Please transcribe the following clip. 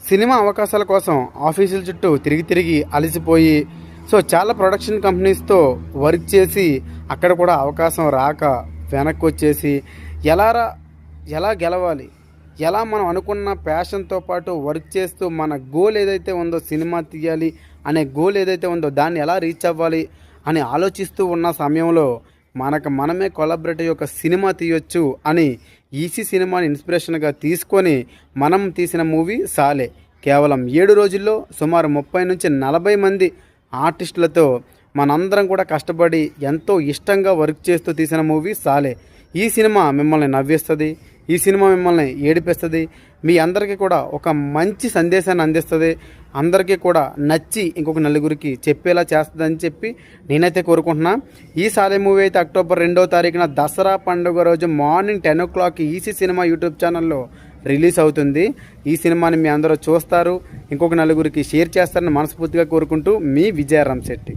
Cinema అవకాశాల కోసం ఆఫీసుల చుట్టూ తిరిగి తిరిగి అలసిపోయి చాలా ప్రొడక్షన్ కంపెనీస్తో వర్క్ చేసి అక్కడ కూడా అవకాశం రాక వెనక్కి వచ్చేసి ఎలా గెలవాలి, ఎలా మనం అనుకున్న ప్యాషన్తో పాటు వర్క్ చేస్తూ మన గోల్ ఏదైతే ఉందో సినిమా తీయాలి అనే గోల్ ఏదైతే ఉందో దాన్ని ఎలా రీచ్ అవ్వాలి అని ఆలోచిస్తూ ఉన్న సమయంలో మనమే కొలాబరేటివ్ ఒక సినిమా తీయొచ్చు అని ఈసీ సినిమాని ఇన్స్పిరేషన్గా తీసుకొని మనం తీసిన మూవీ సాలే. కేవలం 7 రోజుల్లో సుమారు 30 నుంచి 40 మంది ఆర్టిస్టులతో మనందరం కూడా కష్టపడి ఎంతో ఇష్టంగా వర్క్ చేస్తూ తీసిన మూవీ సాలే. ఈ సినిమా మిమ్మల్ని నవ్విస్తుంది, ఈ సినిమా మిమ్మల్ని ఏడిపిస్తుంది, మీ అందరికీ కూడా ఒక మంచి సందేశాన్ని అందిస్తుంది, అందరికీ కూడా నచ్చి ఇంకొక నలుగురికి చెప్పేలా చేస్తుందని చెప్పి నేనైతే కోరుకుంటున్నా. ఈ సాలే మూవీ అయితే అక్టోబర్ 2వ తారీఖున దసరా పండుగ రోజు morning 10 o'clock EC cinema YouTube ఛానల్లో రిలీజ్ అవుతుంది. ఈ సినిమాని మీ అందరూ చూస్తారు, ఇంకొక నలుగురికి షేర్ చేస్తారని మనస్ఫూర్తిగా కోరుకుంటూ మీ విజయరామ్ శెట్టి.